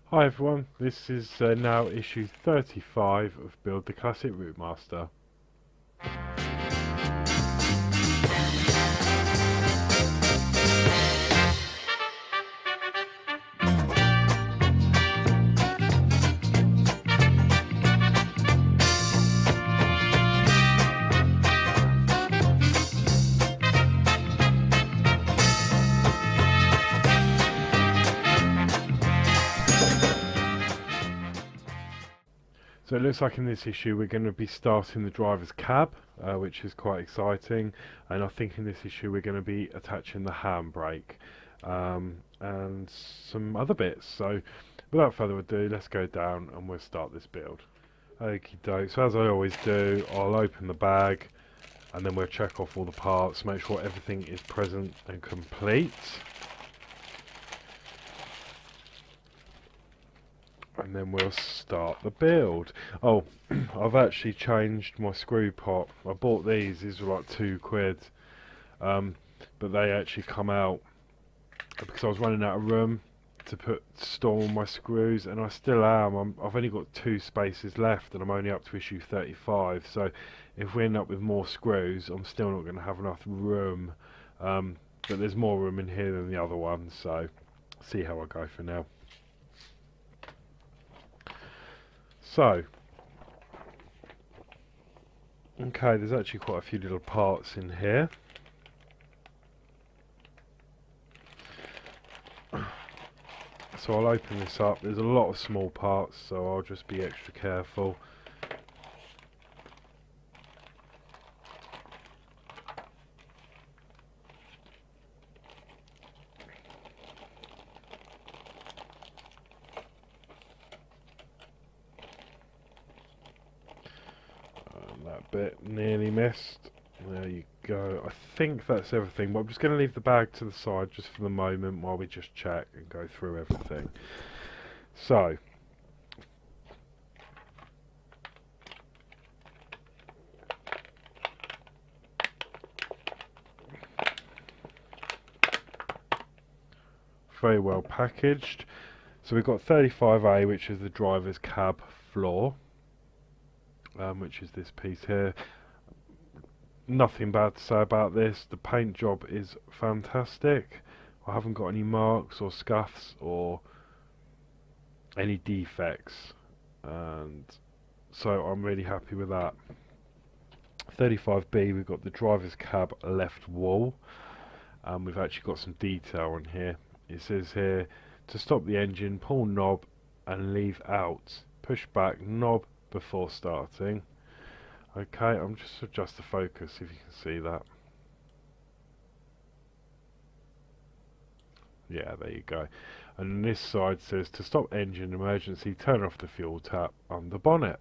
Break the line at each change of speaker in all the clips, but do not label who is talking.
Hi everyone, this is now issue 35 of Build the Classic Routemaster. So it looks like in this issue we're going to be starting the driver's cab, which is quite exciting, and I think in this issue we're going to be attaching the handbrake and some other bits. So without further ado, let's go down and we'll start this build. Okie doke, so as I always do, I'll open the bag and then we'll check off all the parts, make sure everything is present and complete. And then we'll start the build. Oh, I've actually changed my screw pot. I bought these were like £2, but they actually come out because I was running out of room to store all my screws, and I still am. I've only got 2 spaces left and I'm only up to issue 35, so if we end up with more screws I'm still not going to have enough room, but there's more room in here than the other one, so see how I go for now. So, okay, there's actually quite a few little parts in here. So I'll open this up. There's a lot of small parts, so I'll just be extra careful. That bit nearly missed. There you go. I think that's everything, but I'm just going to leave the bag to the side just for the moment while we just check and go through everything. So, very well packaged. So we've got 35A, which is the driver's cab floor, which is this piece here. Nothing bad to say about this. The paint job is fantastic. I haven't got any marks or scuffs or any defects, and so I'm really happy with that. 35B, we've got the driver's cab left wall, and we've actually got some detail on here. It says here, to stop the engine, pull knob and leave out. Push back knob before starting. Okay, I'm just adjust the focus if you can see that. Yeah, there you go. And this side says to stop engine emergency, turn off the fuel tap under bonnet.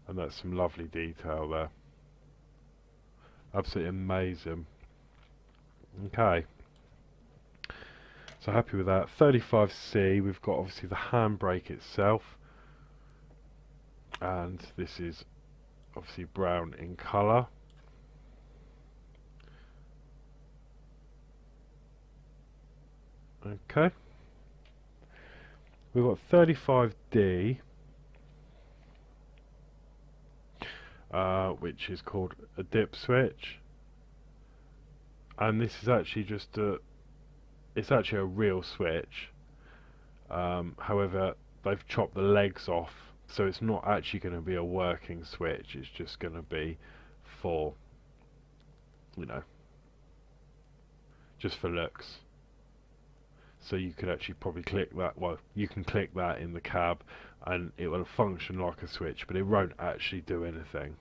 And that's some lovely detail there. Absolutely amazing. Okay. So happy with that. 35C, we've got obviously the handbrake itself. And this is obviously brown in colour. Okay. We've got 35D, which is called a dip switch. And this is actually just it's actually a real switch. However, they've chopped the legs off, so it's not actually going to be a working switch. It's just going to be for, you know, just for looks. So you could actually probably click that, well, you can click that in the cab and it will function like a switch, but it won't actually do anything.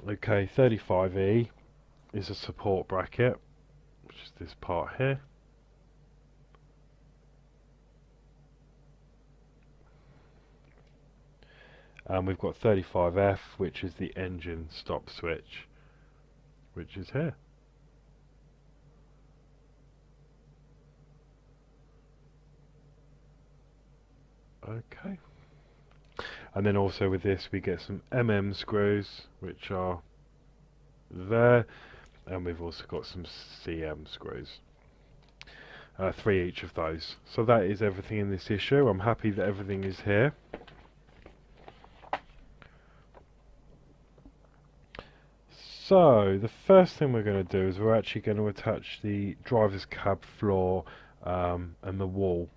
Okay, 35E is a support bracket, which is this part here. And we've got 35F, which is the engine stop switch, which is here. Okay. And then also with this we get some screws, which are there, and we've also got some CM screws. 3 each of those. So that is everything in this issue. I'm happy that everything is here. So the first thing we're going to do is we're actually going to attach the driver's cab floor and the wall.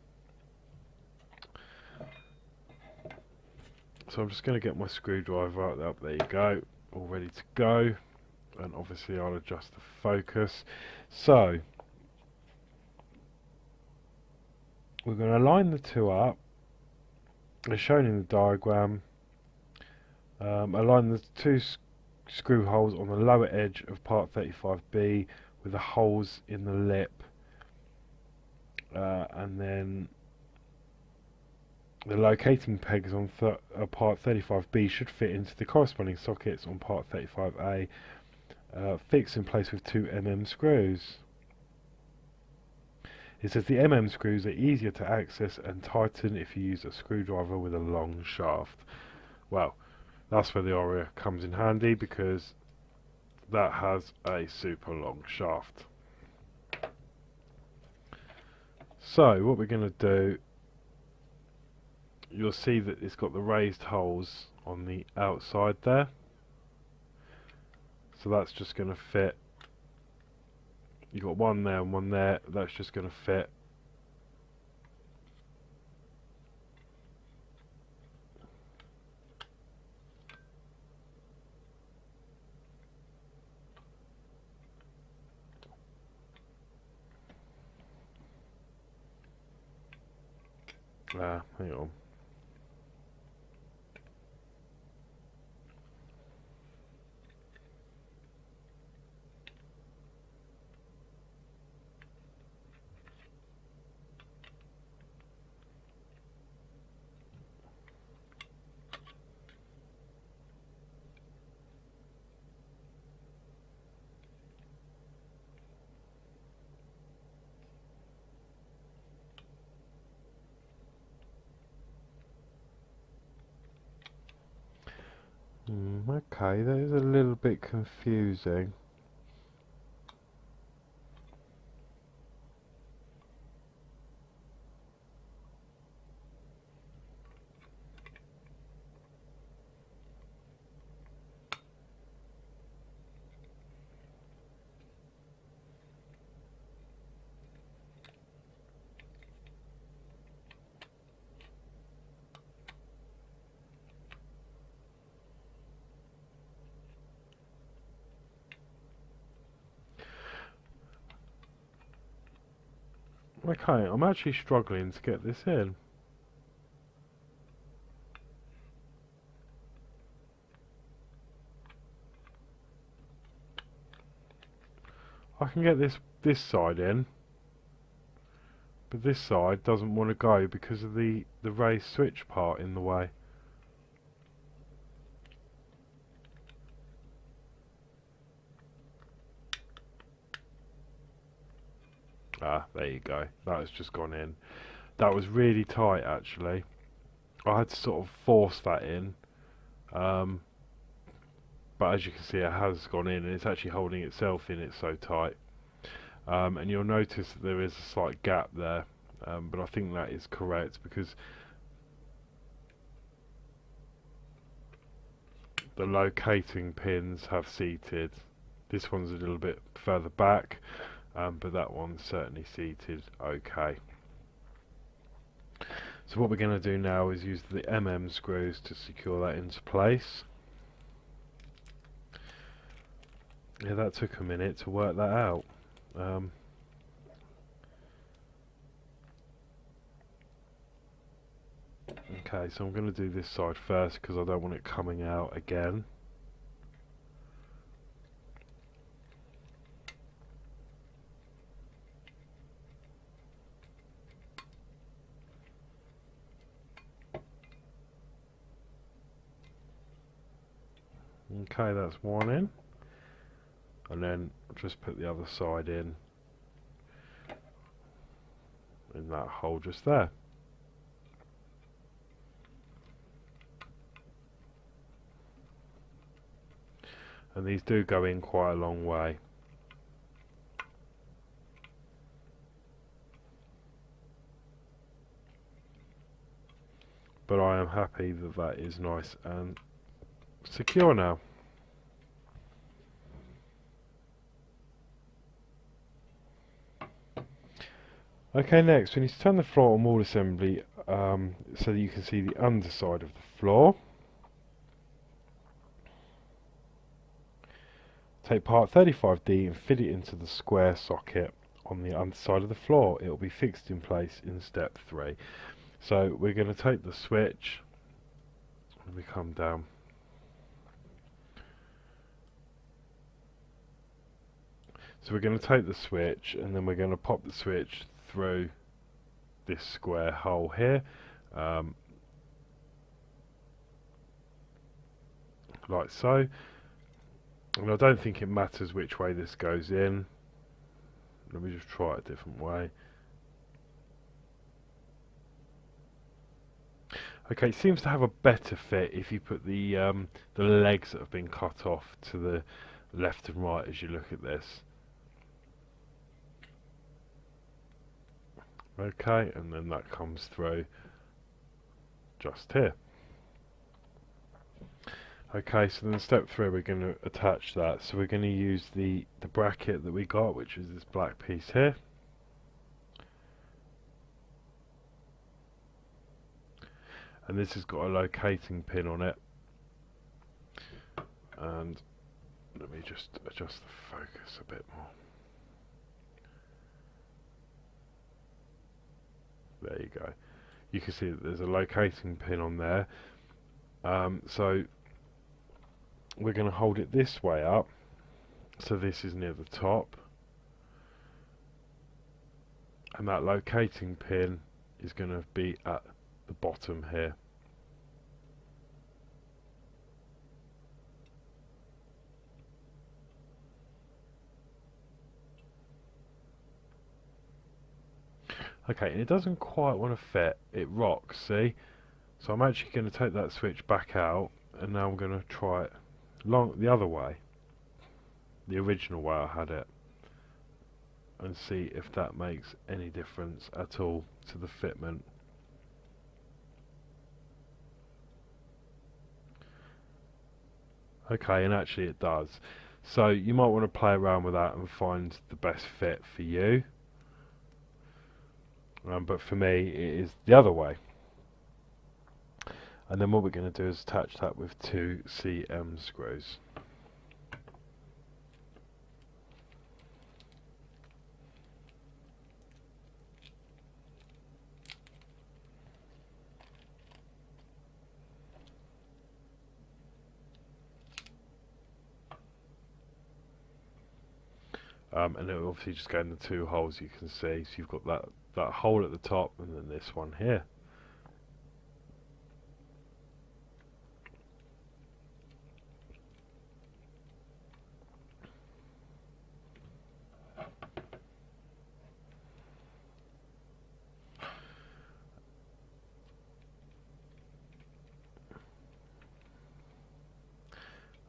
So I'm just going to get my screwdriver up. There you go, all ready to go. And obviously I'll adjust the focus. So we're going to line the two up as shown in the diagram. Align the two screw holes on the lower edge of part 35B with the holes in the lip, and then the locating pegs on part 35B should fit into the corresponding sockets on part 35A, fixed in place with 2 mm screws. It says the mm screws are easier to access and tighten if you use a screwdriver with a long shaft. Well, that's where the Aria comes in handy, because that has a super long shaft. So what we're going to do, you'll see that it's got the raised holes on the outside there. So that's just going to fit. You've got one there and one there. That's just going to fit. Hang on. Okay, that is a little bit confusing. Okay, I'm actually struggling to get this in. I can get this side in, but this side doesn't want to go because of the raised switch part in the way. Ah, there you go. That has just gone in. That was really tight, actually. I had to sort of force that in. But as you can see, it has gone in, and it's actually holding itself in, it's so tight. And you'll notice that there is a slight gap there, but I think that is correct because the locating pins have seated. This one's a little bit further back, but that one's certainly seated okay. So what we're going to do now is use the mm screws to secure that into place. Yeah, that took a minute to work that out. Okay, so I'm going to do this side first because I don't want it coming out again. Okay, that's one in, and then just put the other side in that hole just there. And these do go in quite a long way. but I am happy that that is nice and secure now. Okay, next we need to turn the floor and wall assembly so that you can see the underside of the floor. Take part 35D and fit it into the square socket on the underside of the floor. It will be fixed in place in step 3. So we're going to take the switch, and we come down. So we're going to take the switch and then we're going to pop the switch through this square hole here, like so. And I don't think it matters which way this goes in. Let me just try it a different way. Okay, it seems to have a better fit if you put the legs that have been cut off to the left and right as you look at this. Okay, and then that comes through just here. Okay, so then step 3 we're going to attach that. So we're going to use the bracket that we got, which is this black piece here. And this has got a locating pin on it. And let me just adjust the focus a bit more. There you go. You can see that there's a locating pin on there. So we're going to hold it this way up. So this is near the top. And that locating pin is going to be at the bottom here. Okay, and it doesn't quite want to fit. It rocks, see? So I'm actually going to take that switch back out, and now I'm going to try it the other way, the original way I had it, and see if that makes any difference at all to the fitment. Okay, and actually it does. So you might want to play around with that and find the best fit for you. But for me, it is the other way. And then what we're going to do is attach that with 2 cm screws. And it will obviously just go in the 2 holes you can see. So you've got that hole at the top and then this one here.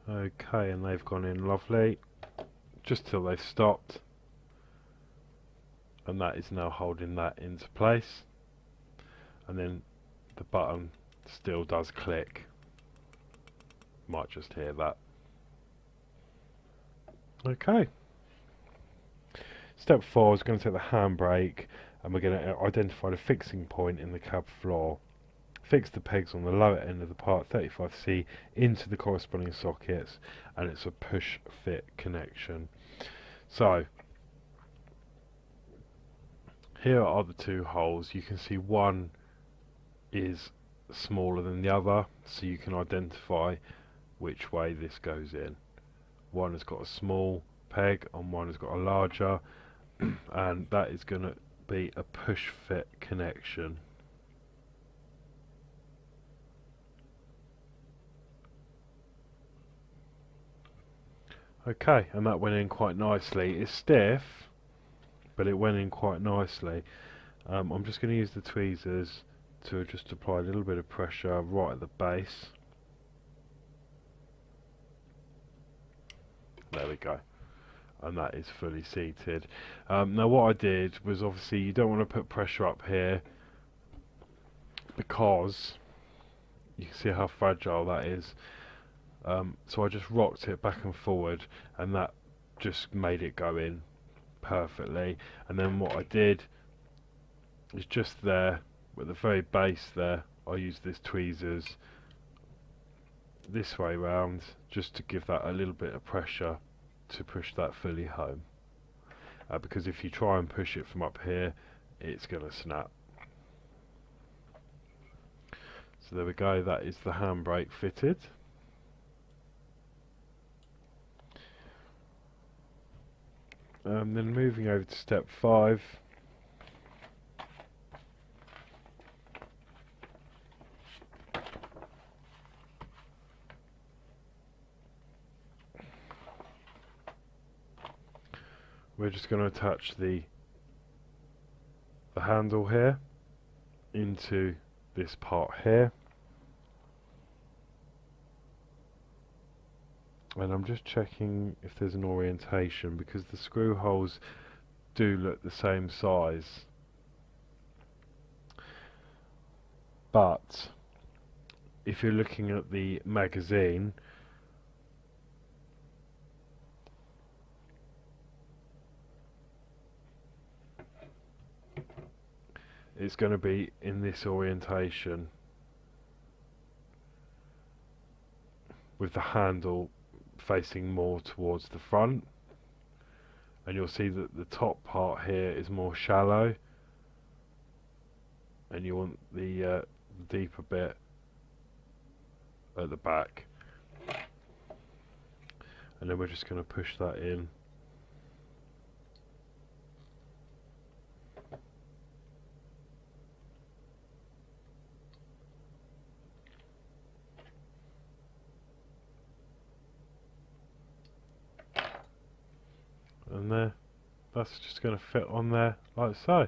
Okay, and they've gone in lovely, just till they've stopped, and that is now holding that into place. And then the button still does click. Might just hear that. Okay. Step 4 is going to take the handbrake, and we're going to identify the fixing point in the cab floor. Fix the pegs on the lower end of the part 35C into the corresponding sockets, and it's a push fit connection. So here are the 2 holes. You can see one is smaller than the other, so you can identify which way this goes in. One has got a small peg and one has got a larger, and that is going to be a push fit connection. Okay, and that went in quite nicely. It's stiff, but it went in quite nicely. I'm just going to use the tweezers to just apply a little bit of pressure right at the base. There we go. And that is fully seated. Now what I did was, obviously you don't want to put pressure up here, because You can see how fragile that is. So I just rocked it back and forward, and that just made it go in perfectly. And then what I did is just there, at the very base there, I used this tweezers this way round, just to give that a little bit of pressure to push that fully home. Because if you try and push it from up here, it's going to snap. So there we go, that is the handbrake fitted. Then moving over to step 5. We're just going to attach the handle here into this part here, and I'm just checking if there's an orientation, because the screw holes do look the same size, but if you're looking at the magazine, it's going to be in this orientation, with the handle facing more towards the front, and you'll see that the top part here is more shallow, and you want the deeper bit at the back. And then we're just going to push that in. And there, that's just going to fit on there like so.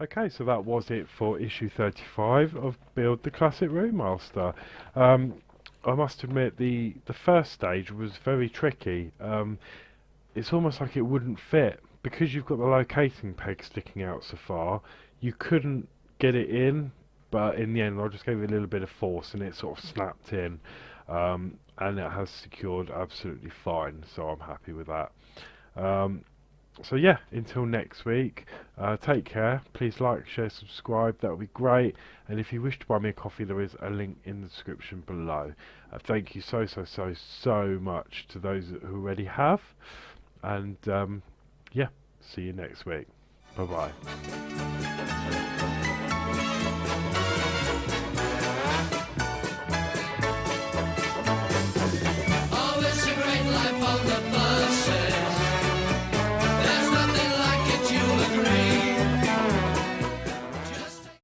Okay, so that was it for issue 35 of Build the Classic Routemaster. I must admit the first stage was very tricky. It's almost like it wouldn't fit, because you've got the locating peg sticking out so far. You couldn't get it in, but in the end I just gave it a little bit of force and it sort of snapped in, and it has secured absolutely fine, so I'm happy with that. So yeah, until next week, take care. Please like, share, subscribe, that would be great. And if you wish to buy me a coffee, there is a link in the description below. Thank you so much to those who already have. And yeah, see you next week. Bye bye.